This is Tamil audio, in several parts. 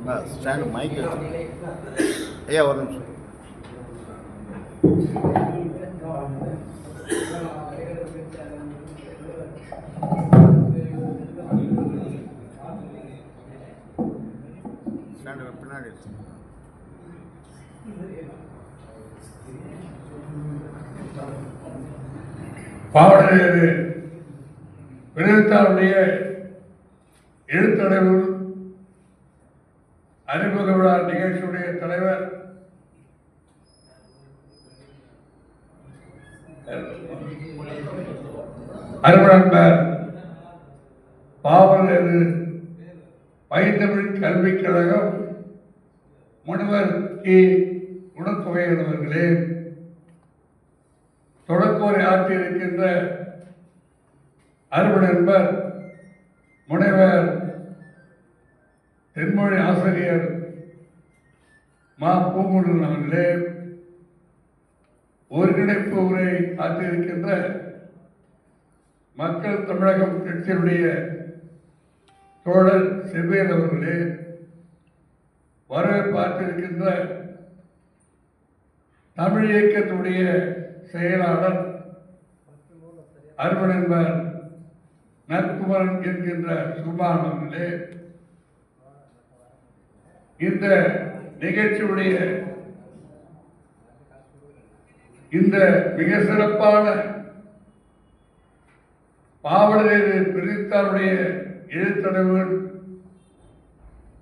ஸ்டாண்ட் மைக் ஐயா ஒரு நிமிஷம். ஸ்டாண்ட் பின்னாடி பாவலரேறு விருத்தாருடைய எழுத்தடைவு அறிமுக விழா நிகழ்ச்சியுடைய தலைவர் அருமநண்பர் பாவலரேறு பைந்தமிழ் கல்விக் கழகம் முனைவர் கி. குணத்தொகையன் அவர்களே, தொடக்கோரை ஆற்றியிருக்கின்ற அருமநண்பர் முனைவர் தென்மொழி ஆசிரியர் மா. பூங்குன்றன் அவர்களே, ஒருங்கிணைப்பு உரை ஆற்றியிருக்கின்ற மக்கள் தமிழகம் கட்சியினுடைய தோழர் செவ்வேல் அவர்களே, வரவேற்பாற்றிருக்கின்ற தமிழ் இயக்கத்துடைய செயலாளர் அருமநண்பர் நற்குமரன் என்கின்ற சுபான் அவர்களே, இந்த நிகழ்ச்சியுடைய இந்த மிக சிறப்பான பாவலரேறு பிரித்தாருடைய எழுத்தடைவுகள்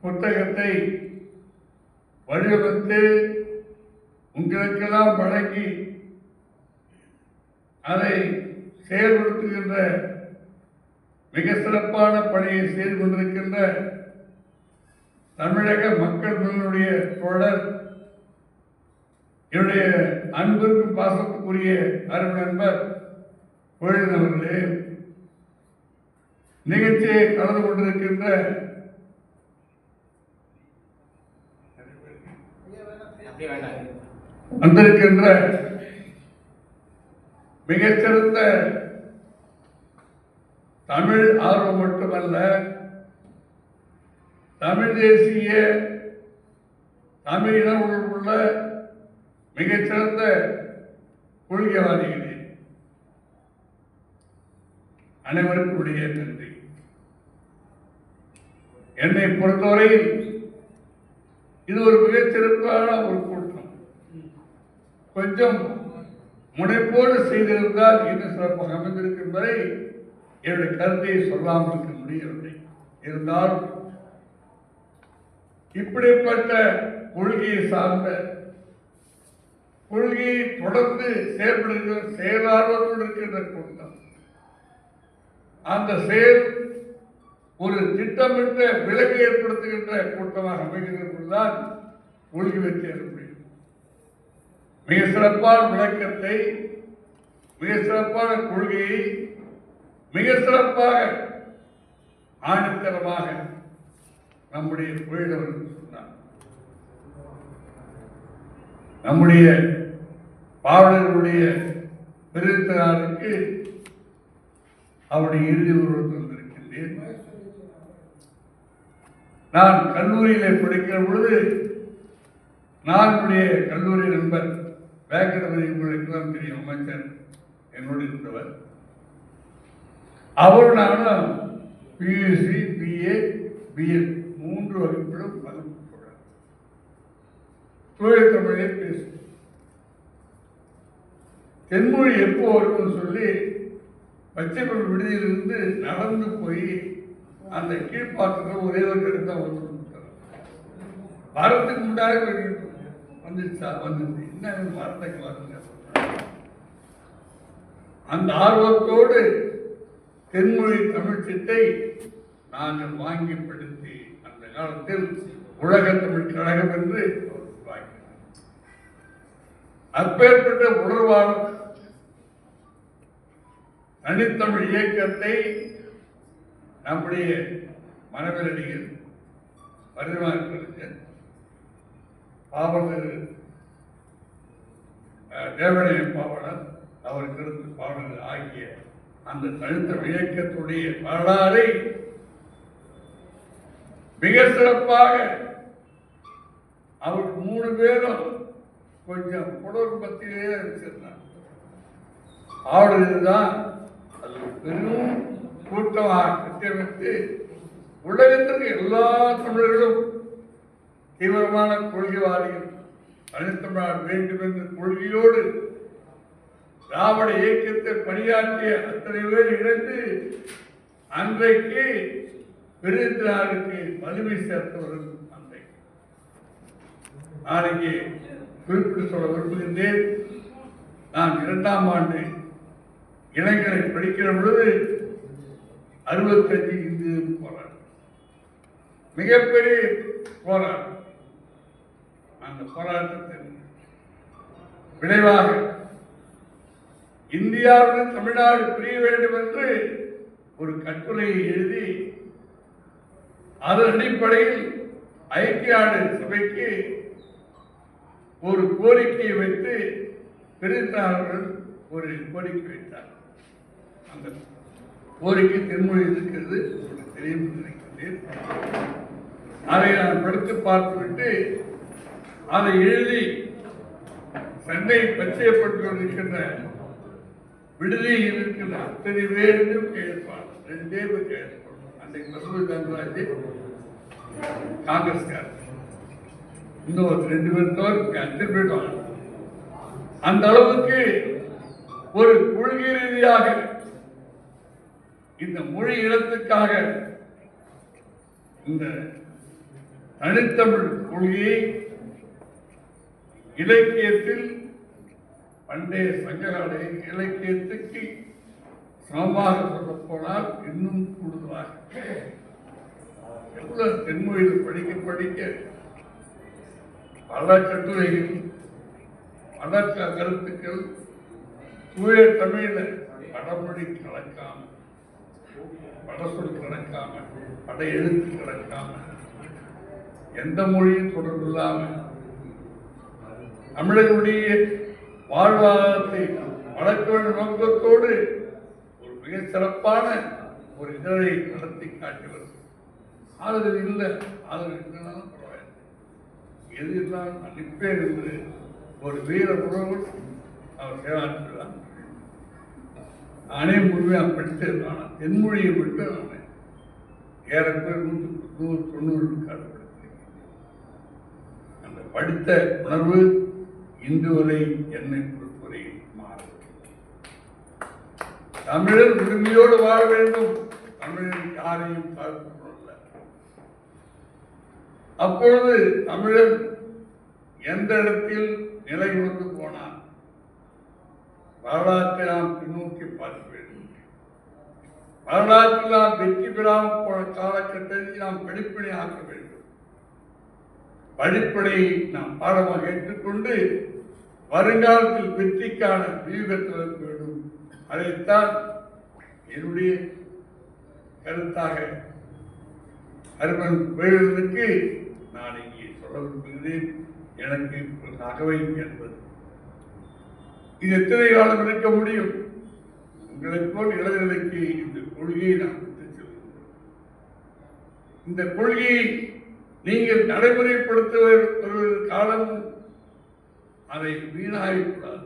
புத்தகத்தை வடிவமைத்து உங்களுக்கெல்லாம் வழங்கி அதை செயல்படுத்துகின்ற மிக சிறப்பான பணியை செய்து கொண்டிருக்கின்ற தமிழக மக்கள் முன்னணியுடைய தோழர் என்னுடைய அன்பிற்கும் பாசத்துக்குரிய அருமநண்பர் கோயிலன் அவர்களே, நிகழ்ச்சியை கலந்து கொண்டிருக்கின்ற வந்திருக்கின்ற மிகச்சிறந்த தமிழ் ஆர்வம் மட்டுமல்ல, தமிழ் தேசிய தமிழ் இனவுடன் உள்ள மிகச்சிறந்த கொள்கைவாதிகளே, அனைவருக்குடைய நன்றி. என்னை பொறுத்தவரையில் இது ஒரு மிகச்சிறப்பான ஒரு கூட்டம். கொஞ்சம் முனைப்போடு செய்திருந்தால் இன்னும் சிறப்பாக அமைந்திருக்கும் என்பதை என்னுடைய கருத்தை சொல்லாமல் இருக்க முடியவில்லை. இருந்தாலும் இப்படிப்பட்ட கொள்கையை சார்ந்த கொள்கையை தொடர்ந்து செயல்படுகிற செயலாளர்கள் இருக்கின்ற கூட்டம், அந்த செயல் ஒரு திட்டமிட்ட விளைவை ஏற்படுத்துகின்ற கூட்டமாக அமைகிறதுதான் கொள்கை வெற்றி ஏற்படும். மிக சிறப்பான விளக்கத்தை, மிக சிறப்பான கொள்கையை மிக சிறப்பாக ஆணித்தரமாக நம்முடைய கோயிலவர் சொன்னார். நம்முடைய பாவலர்களுடைய பெருத்தனாருக்கு அவருடைய இறுதி உருவத்தில் வந்திருக்கின்றேன். நான் கல்லூரியில் படிக்கிற பொழுது நான் என்னுடைய கல்லூரி நண்பர் வேங்கடபதி, உங்களுக்கு தான் தெரியும், அமைச்சர் என்னோடு இருந்தவர். அவர் நானும் பிஎஸ்சி, பிஏ, பிஎட் 3 வகுப்பிலும் வகுப்பு போடுறார். தூய தமிழே பேசு. தென்மொழி எப்போ வரும்னு சொல்லி பச்சைப்பல் விடுதியிலிருந்து நடந்து போய் அந்த கீழ்பாக்கத்தில் ஒரே ஒரு இடத்த வந்து வாரத்துக்கு முன்னாடி வந்துச்சா வந்துச்சு. என்ன வார்த்தைக்கு வருங்க. அந்த ஆர்வத்தோடு தென்மொழி தமிழ் திட்டை நாங்கள் வாங்கி படுத்தி அந்த காலத்தில் உலக தமிழ் கழகம் என்று வாங்கினார். அப்பேற்பட்ட உணர்வாளர் தனித்தமிழ் இயக்கத்தை நம்முடைய மனவெளியில் பரிமாறியிருக்க பாவலர் தேவனைய பாவலர், அவருக்கு அடுத்து பாவலர் ஆகிய அந்த தனித்தமிழ் இயக்கத்துடைய வரலாறை மிக சிறப்பாக அவர் 3 பேரும் கொஞ்சம் குடும்பத்திலே வச்சிருந்தாங்க. அவர்கள்தான் அது பெரும் கூட்டமாக திட்டமிட்டு உலகத்திற்கு எல்லா தமிழர்களும் தீவிரமான கொள்கைவாதிகள் தனித்தமிழர் வேண்டும் என்ற கொள்கையோடு திராவிட இயக்கத்தை பணியாற்றிய அத்தனை பேர் இணைந்து அன்றைக்கு பெருந்திராருக்கு வலிமை சேர்த்தவர்கள் அன்றைக்கு. நாளைக்கு குறிப்பிட்டு சொல்ல விரும்புகின்றேன். நான் 2ஆம் ஆண்டு இளைஞரை படிக்கிற பொழுது 65 இந்து போராட்டம், மிகப்பெரிய போராட்டம். அந்த போராட்டத்தின் விளைவாக இந்தியாவில் தமிழ்நாடு பிரிய வேண்டும் என்று ஒரு கட்டுரையை எழுதி அதன் அடிப்படையில் ஐக்கிய நாடு சபைக்கு ஒரு கோரிக்கையை வைத்து பெருந்தாளர்கள் ஒரு கோரிக்கை வைத்தார். அந்த கோரிக்கை தென்மொழி இருக்கிறது, தெரியும் நினைக்கிறேன். அதை நான் படித்து பார்த்துவிட்டு அதை எழுதி சென்னை பச்சையப்பட்டிருக்கின்ற விடுதியில் இருக்கின்ற அத்தனை பேரும் கேட்பார். 2 பேர் கேட்பார். அன்றைக்கு மசூதி தங்கராஜ் காங்கிரஸ்காரர், இன்னொரு 2 பேர் தவிர 5 பேர் வாங்க. அந்த அளவுக்கு ஒரு கொள்கை ரீதியாக இந்த மொழி இனத்துக்காக இந்த தனித்தமிழ் கொள்கையை இலக்கியத்தில் பண்டைய சங்ககால இலக்கியத்துக்கு சமமாக சொல்ல போனால் இன்னும் கூடுதலாக எவ்வளவு தென்மொழியில் படிக்க படிக்க பல கட்டுரைகள், பல கருத்துக்கள் தூய தமிழில் வடமொழி கலக்காம, வடசொல் கலக்காம, பட எழுத்து கலக்காம, எந்த மொழியும் தொடர்பு இல்லாமல் தமிழர்களுடைய வாழ்வாதாரத்தை வளர்க்க வேண்டும் நோக்கத்தோடு ஒரு மிக சிறப்பான ஒரு இதழை நடத்தி காட்டுவது. ஆதரவு இல்லை, ஆதரவு இல்லைனாலும் பரவாயில்லை, எது இருந்தாலும் நான் நிற்பேன் என்று ஒரு வீர உறவு அவர் சேவாற்றுதான். நானே முழுமையாக படித்திருந்தான். தென்மொழியை விட்டு நான் ஏறக்குறைய 190 காட்டுப்படுத்தியிருக்கேன். அந்த படித்த உணர்வு இன்று வரை என்னை பொறுத்தவரை மாறும். தமிழர் உரிமையோடு வாழ வேண்டும், தமிழர் யாரையும் தாழ்த்து கொள்ள. அப்பொழுது தமிழர் எந்த இடத்தில் நிலை கொண்டு போனார், வரலாற்றை நாம் பின்னோக்கி பார்க்க வேண்டும். வரலாற்றில் நாம் வெற்றி பெறாமல் போன காலகட்டத்தில் நாம் படிப்பினை ஆக்க வேண்டும். படிப்படையை நாம் பாடமாக ஏற்றுக்கொண்டு வருங்காலத்தில் வெற்றிக்கான வியூகத்தில் வேண்டும். அதைத்தான் என்னுடைய கருத்தாக அருமன் வேலுக்கு நான் இங்கே சொல்ல விரும்புகிறேன். எனக்கு அகவை என்பது இது எத்தனை காலம் இருக்க முடியும்? உங்களைப் போல் இளைஞர்களுக்கு இந்த கொள்கையை நாம் விட்டுச் செல்கிறோம். இந்த கொள்கையை நீங்கள் நடைமுறைப்படுத்துவதற்கு காலம் அதை வீணாகக்கூடாது.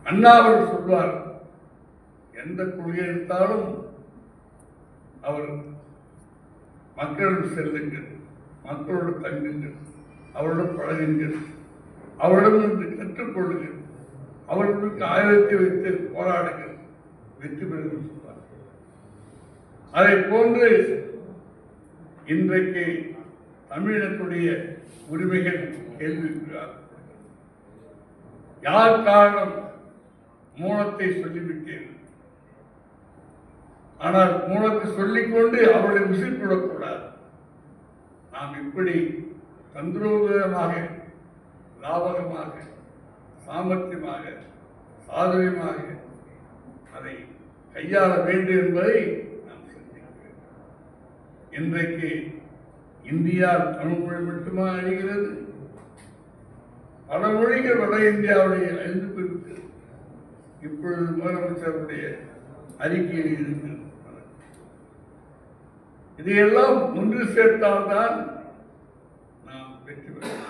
அண்ணா அவர் சொல்வார், எந்த கொள்கை எடுத்தாலும் அவர் மக்களோடு செல்லுங்கள், மக்களோடு தங்குங்கள், அவரோடு பழகுங்கள், அவரிடம் கற்றுக்கொள்ளுங்கள், அவர்களுக்கு ஆயுதத்தை வைத்து போராடுங்கள், வெற்றி பெறுங்கள் சொல்வார். அதை போன்று இன்றைக்கு தமிழினத்துடைய உரிமைகள் கேள்விக்குள்ளார். யார் காரணம்? மூலத்தை சொல்லிவிட்டேன். ஆனால் மூலத்தை சொல்லிக்கொண்டு அவர்களை விசில்விடக்கூடாது. நாம் இப்படி தந்திரோதமாக, லாபகமாக, சாமர்த்தியமாக, சாதுரியமாக அதை கையாள வேண்டும் என்பதை நாம் சிந்திக்கிறோம். இன்றைக்கு இந்தியா தமிழ் மொழி மட்டுமா அழிகிறது? பல மொழிகள் வட இந்தியாவுடைய அழிந்து போய்விட்டது. இப்பொழுது முதலமைச்சருடைய அறிக்கையில் இருக்கிறது. இதையெல்லாம் ஒன்று சேர்த்தால்தான் வெற்றி பெறும்.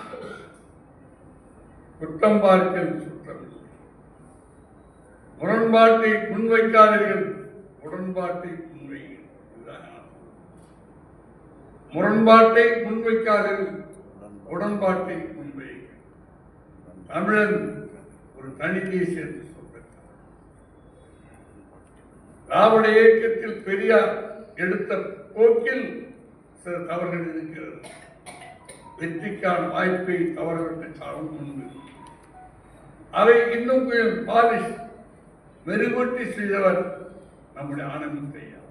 குற்றம் பார்க்க சுற்றம் இல்லை. முரண்பாட்டை முன்வைக்காதீர்கள், உடன்பாட்டை முன்வைங்கள். முரண்பாட்டை முன்வைக்காதீர்கள், உடன்பாட்டை முன்வைங்கள். தமிழன் ஒரு தணிக்கை சேர்த்து சொல்றார். திராவிட இயக்கத்தில் பெரியார் எடுத்த போக்கில் சில தவறுகள் இருக்கிறது. வெற்றிக்கான வாய்ப்பை தவறவிட்ட காலம் உண்டு. அதை இன்னும் கொஞ்சம் பாலிஷ் மெருகூட்டி செய்தவர் நம்முடைய ஆனந்தத்தையா.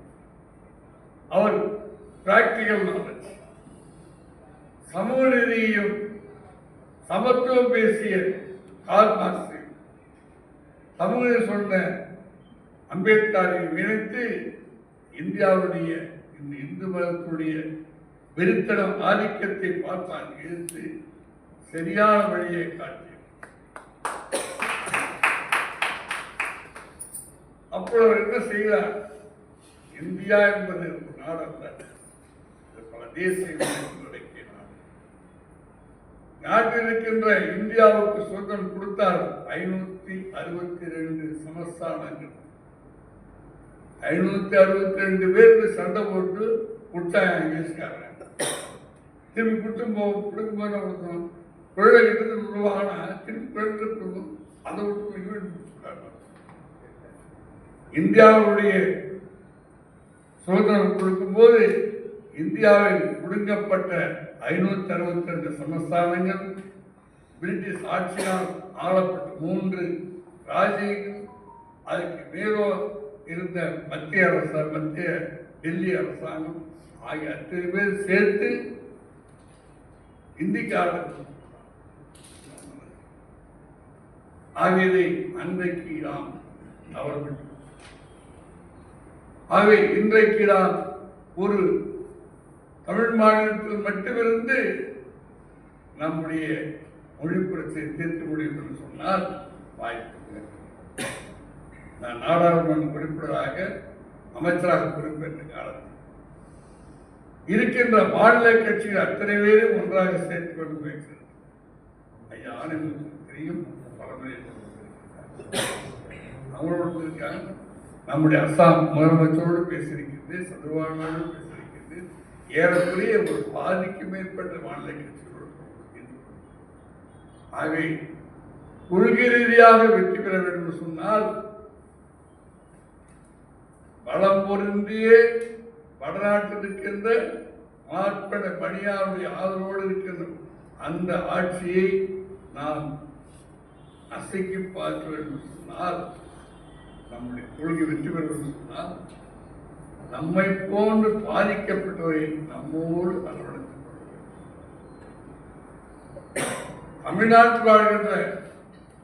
அவர் பிராக்டிகல் நாலேஜ், சமூக நீதியையும் சமத்துவம் பேசிய கார்ல் மார்க்ஸ் சமூக சொன்ன அம்பேத்கரை இணைத்து இந்தியாவுடைய இந்த இந்து மதத்துடைய வெறித்தனம் ஆதிக்கத்தை பார்த்தான், எதிர்த்து சரியான வழியை காட்டி. அப்போ அவர் என்ன செய்தார்? இந்தியா என்பது ஒரு நாடு அல்ல, பல தேசிய நாட்டில் இருக்கின்ற இந்தியாவுக்கு சுதந்திரம் கொடுத்தார். 562 சமஸ்தானங்கள், 562 பேருக்கு சண்டை போட்டு கொடுத்தாங்க இங்கிலீஷ்காரன். திரும்பி கொடுக்கும்போது கொடுக்கணும் கொள்ளை உருவானா திரும்பி கொள்ளணும். அதை விட்டு இந்தியாவுடைய சுதந்திரம் கொடுக்கும்போது இந்தியாவில் ஒடுங்கப்பட்ட 562 சமஸ்தானங்கள் பிரிட்டிஷ் ஆட்சியால் ஆளப்பட்ட 3 ராஜ்யங்கள், அதுக்கு மேலோ இருந்த மத்திய டெல்லி அரசாங்கம் ஆகிய அத்தனை பேர் சேர்த்து இந்திக்காரர்கள் ஆகியதை அன்றைக்கு நாம் தவறுவிட்டோம். ஆகவே இன்றைக்கு நாம் ஒரு தமிழ் மாநிலத்தில் மட்டுமிருந்து நம்முடைய மொழி பிரச்சனை தீர்க்க முடியும் என்று சொன்னால் வாய்ப்பு. நான் நாடாளுமன்ற உறுப்பினராக அமைச்சராக பொறுப்பேற்ற காலத்தில் இருக்கின்ற மாநில கட்சிகள் அத்தனை பேரும் ஒன்றாக சேர்த்து கொண்டு போயிருக்கிறது. ஐயா ஆனந்தத்துக்கு தெரியும், பலமுறை அவங்களோடு இருக்காங்க. நம்முடைய அஸ்ஸாம் முதலமைச்சரோடு பேசியிருக்கிறது, சதுர்வானோடு பேசியிருக்கிறது. ஏறக்குறைய ஒரு பாதிக்கு மேற்பட்ட மாநில கட்சிகளோடு. ஆகவே கொள்கை ரீதியாக வெற்றி பெற வேண்டும் சொன்னால் வளம் பொருந்திய வடநாட்டில் இருக்கின்ற மார்பட பணியாருடைய ஆதரவோடு இருக்கின்ற அந்த ஆட்சியை நாம் அசைக்கு பார்க்க வேண்டும் சொன்னால், நம்முடைய கொள்கை வெற்றி பெற வேண்டும் சொன்னால், நம்மை போன்று பாதிக்கப்பட்டவரை நம்மோடு அரவணைத்துக் கொள்ள வேண்டும். தமிழ்நாட்டில் வாழ்கின்ற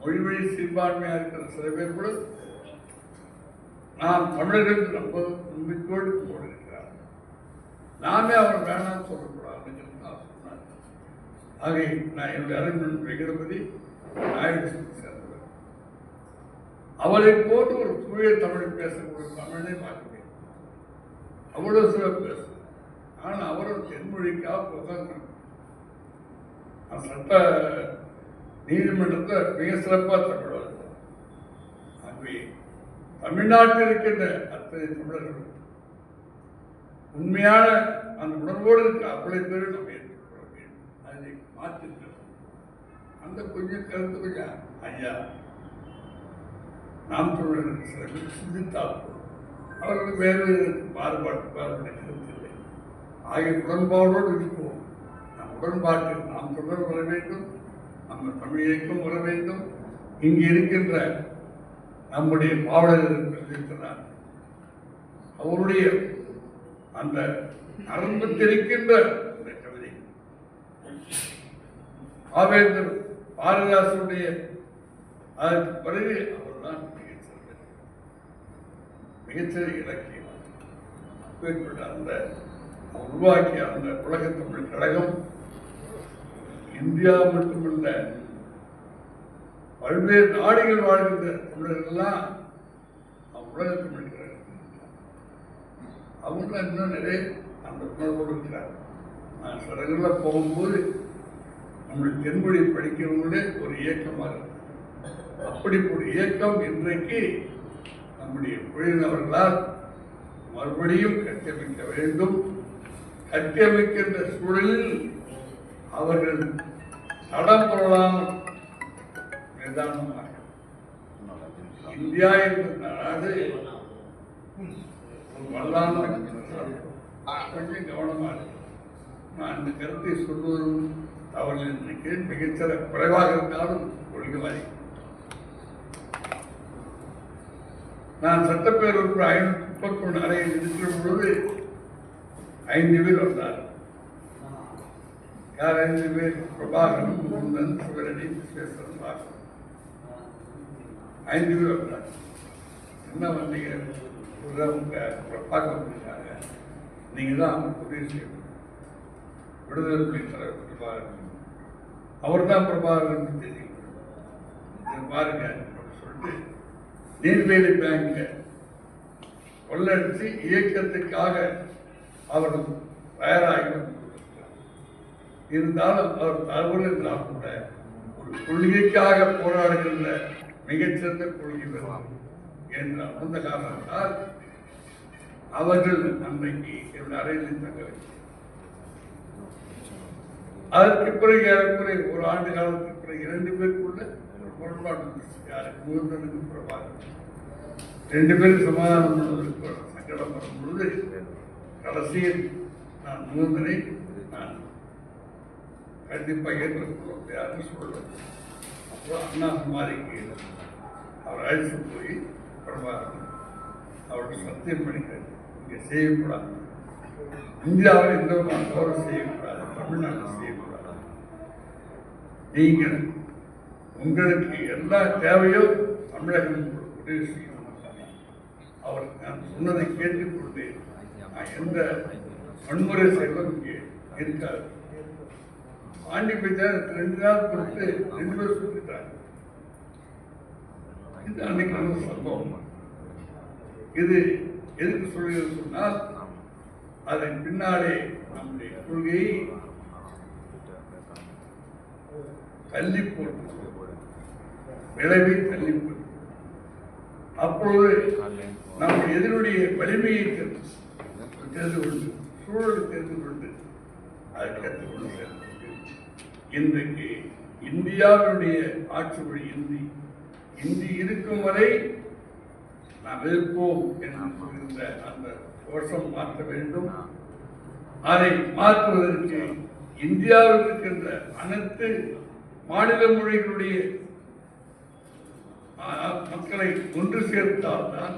மொழிவழி சிறுபான்மையாக இருக்கிற சில பேர் கூட நாம் தமிழர்கள் ரொம்ப நம்பிக்கையோடு போடுகிறார். நாமே அவர் வேணாம் சொல்லக்கூடாது சொன்னார். ஆகவே நான் என்னுடைய அரண்மன் வெங்கடபதி நாயுடு சேர்ந்தவர். அவரை போட்டு ஒரு தூய தமிழ் பேசக்கூடிய தமிழை பார்க்க முடியும். அவ்வளவு சிறப்பு பேச. ஆனால் அவரும் தென்மொழிக்காக புத்தகம் சட்ட நீதிமன்றத்தை மிக சிறப்பாக தமிழ். ஆகவே தமிழ்நாட்டில் இருக்கின்ற அத்தனை தமிழர்கள் உண்மையான அந்த உணர்வோடு இருக்க அவ்வளவு பேரும் நம்ம ஏற்றுக்கொள்ள வேண்டும். அதை மாற்றிருக்கிறோம். அந்த கொஞ்சம் கருத்து கொஞ்சம் ஐயா நாம் தமிழர்கள் சில பேர் சிந்தித்தால் அவர்களுக்கு வேறு மாறுபாடு கருத்தில்லை. ஆகிய உடன்பாடோடு இருப்போம். நம் உடன்பாட்டில் நாம் தொடர் வர வேண்டும், நம்ம தமிழ் இயக்கம் வர வேண்டும். இங்கு இருக்கின்ற நம்முடைய பாவலர்கள் இருக்கிறார், அவருடைய அந்த அரும்பத்திருக்கின்ற அந்த கவிதை ஆவேந்தர் பாரதிதாசனுடைய அதற்கு பிறகு அவர்தான் மிகச்சிறந்த இலக்கியம். அப்பேற்பட்ட அந்த உருவாக்கிய அந்த உலக தமிழ் கழகம் இந்தியா மட்டுமல்ல, பல்வேறு நாடுகள் வாழ்கின்ற தமிழர்கள்லாம் உலக தமிழ் கழகம் அவங்க இன்னும் நிறைய அந்த உணர்வோடு இருக்கிறார். நான் சிறகுல போகும்போது நம்முடைய தென்மொழி படிக்கிறவங்களே ஒரு இயக்கமாக இருக்கு. அப்படி ஒரு இயக்கம் இன்றைக்கு நம்முடைய குழுவினர்களால் மறுபடியும் கட்டமைக்க வேண்டும். கட்டமைக்கின்ற சூழலில் அவர்கள் தடம் புரளாமல் நிதானமாக இந்தியா என்ற நாடு ஒரு வல்லாண்மை கொஞ்சம் கவனமாக இருக்கு. நான் இந்த கருத்தை சொல்வதும் தவறு நினைக்கிறேன். மிகச்சிற குறைவாக இருந்தாலும் கொள்கைவாதி. நான் சட்டப்பேரவை 531 அறையில் இருக்கிற பொழுது 5 பேர் வந்தார். யார் 5 பேர்? பிரபாகரன், முகுந்தன், சிவரணி, விஸ்வேஸ்வரன், 5 பேர் வந்தார். என்ன வந்தீங்க? பார்க்க வந்திருக்காங்க. நீங்க தான் உதவி செய்யணும். விடுதலை புலி தலைவர் பிரபாகரன், அவர் தான் பிரபாகரன் தெரியும். பாருங்க சொல்லிட்டு நீர்வேலி பேங்க கொள்ளடிச்சு இயக்கத்துக்காக அவர்கள் தயாராகி இருந்தாலும் அவர் தவறு என்றால் கூட ஒரு கொள்கைக்காக போராடுகின்ற மிகச்சிறந்த கொள்கை பெறும் என்ற அந்த காரணத்தால் அவர்கள் அன்றைக்கு என்னுடைய அறையில் தங்க வைத்தார். அதற்கு பிறகு ஏறக்குறை ஒரு ஆண்டு காலத்துக்கு பிறகு 2 பேருக்குள்ள முரண்பாடு யாருக்கு? முகுந்தனுக்கு பிரபாகரன் 2 பேரும் சமாதானம் பண்ணுவதற்கு சங்கடம் வரும் பொழுது கடைசியில் நான் முகுந்தனை நான் கண்டிப்பாக ஏற்றுக்கொள்ள முடியாதுன்னு சொல்லுவேன். அப்புறம் அண்ணா சமாதிக்கு அவர் அழைத்து போய் பிரபாகரன் அவருக்கு சத்தியம் பண்ணிக்கிறார், இங்கே செய்யக்கூடாது, இந்தியாவில் எந்த விதமான கௌரவம் செய்யக்கூடாது, தமிழ்நாட்டில் செய்யக்கூடாது, நீங்கள் உங்களுக்கு எல்லா தேவையோ தமிழகம் உதவி செய்யும். அவர் நான் சொன்னதை கேட்டுக்கொண்டு நான் எந்த வன்முறை செயலும் இங்கே இருக்காது. ஆண்டி போய்த்தா 2 நாள் கொடுத்து 2 பேர் சொல்லிட்டாங்க. இது அன்னைக்கு நல்ல சம்பவம். இது எதுக்கு சொல்கிறது சொன்னால் அதன் பின்னாலே நம்முடைய கொள்கையை தள்ளி போட்டு விளைவை தள்ளி போட்டு அப்பொழுது நம்ம எதிரினுடைய வலிமையை தெரிந்து கொண்டு சூழலை தெரிந்து கொண்டு அதை கற்றுக்கொண்டு இன்றைக்கு இந்தியாவினுடைய ஆட்சி மொழி இந்தி இருக்கும் வரை நாம் இருப்போம் என்று சொல்கின்ற அந்த கோஷம் மாற்ற வேண்டும். அதை மாற்றுவதற்கு இந்தியாவில் இருக்கின்ற அனைத்து மாநில மொழிகளுடைய மக்களை ஒன்று சேர்த்தால்தான்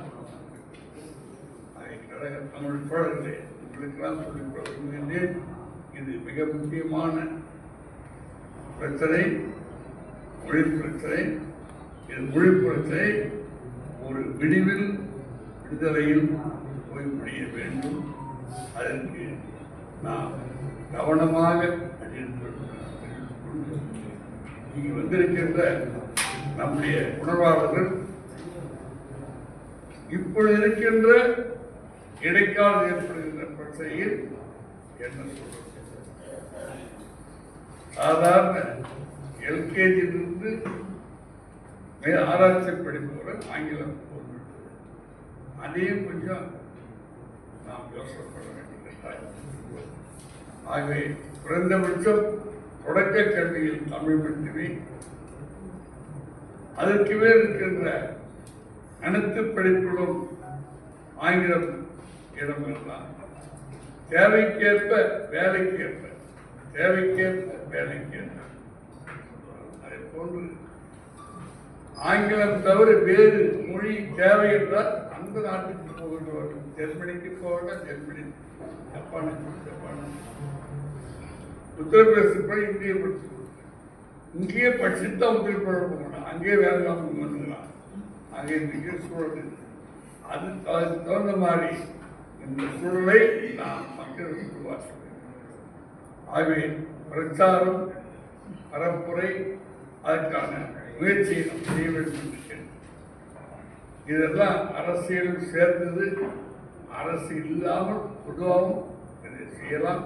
தமிழ் தோழர்களே உங்களுக்கெல்லாம் சொல்லிக் கொள்ள விரும்புகின்றேன். இது மிக முக்கியமான பிரச்சனை, மொழி பிரச்சனை. இது மொழி பிரச்சனை ஒரு விடுதலையில் போய் முடிய வேண்டும். அதற்கு நாம் கவனமாக இங்கு வந்திருக்கின்ற நம்முடைய உணர்வாளர்கள் இப்பொழுது இருக்கின்ற இடைக்கால ஏற்படுகின்ற பிரச்சனையில் என்ன சொல்றது? சாதாரண எல்கேஜியிலிருந்து ஆராய்ச்சி படிப்பவர் ஆங்கிலம் போன்றது. அதையும் கொஞ்சம் நாம் யோசனைப்பட வேண்டிய. ஆகவே குறைந்தபட்சம் தொடக்க கல்வியில் தமிழ் மட்டுமே, அதற்கு மேல் இருக்கின்ற அனைத்து படிப்புகளும் ஆங்கிலம் இடமெல்லாம் தேவைக்கேற்ப வேலைக்கேற்ப அதை போன்று ஆங்கிலம் தவிர வேறு மொழி தேவை என்றால் அந்த நாட்டுக்கு போகின்றவர்கள் ஜெர்மனிக்கு போக ஜெர்மனி, ஜப்பான் உத்தரப்பிரதேச இந்திய படிச்சு இங்கேயே படிச்சுதான் உத்தரப்பிரதேச போகணும். அங்கேயே வேலை இல்லாமல் வந்துக்கலாம். அங்கே இன்றைக்கு சூழல் அதுக்கு தகுந்த மாதிரி இந்த சூழலை நாம் மக்களுக்கு உருவாக்க வேண்டும். ஆகவே பிரச்சாரம், பரப்புரை, அதற்கான முயற்சியை நாம் செய்ய வேண்டும். இதெல்லாம் அரசியல் சேர்ந்தது, அரசு இல்லாமல் பொதுவாகவும் இதை செய்யலாம்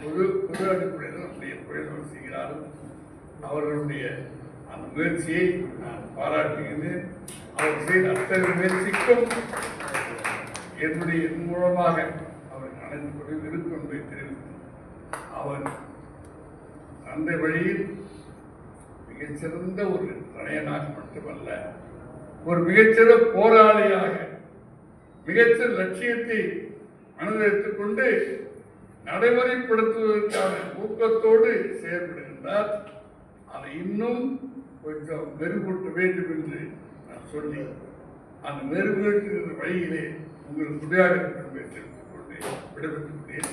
பொது அடிப்படையில் நம்முடைய தொழில்நுட்பம் செய்கிறார்கள். அவர்களுடைய அந்த முயற்சியை நான் பாராட்டுகிறேன். அவர் செய்த அத்தனை முயற்சிக்கும் என்னுடைய மூலமாக அவருக்கு அனைத்து இருக்கும் என்பதை தெரிவிக்கும். அவர் அந்த வழியில் மிகச்சிறந்த ஒரு தலையனாக மட்டுமல்ல, ஒரு மிகச்சிறந்த போராளியாக மிகச்சிறந்த லட்சியத்தை மனதில் வைத்துக் கொண்டு நடைமுறைப்படுத்துவதற்கான ஊக்கத்தோடு செயல்படுகின்றார். அதை இன்னும் கொஞ்சம் மெருகூட்ட வேண்டும் என்று நான் சொல்லி அந்த மெருகூட்டுகிற வழியிலே உங்களுக்கு உதவியாக வேண்டும் என்று கொண்டு விடைபெற்றுள்ளேன்.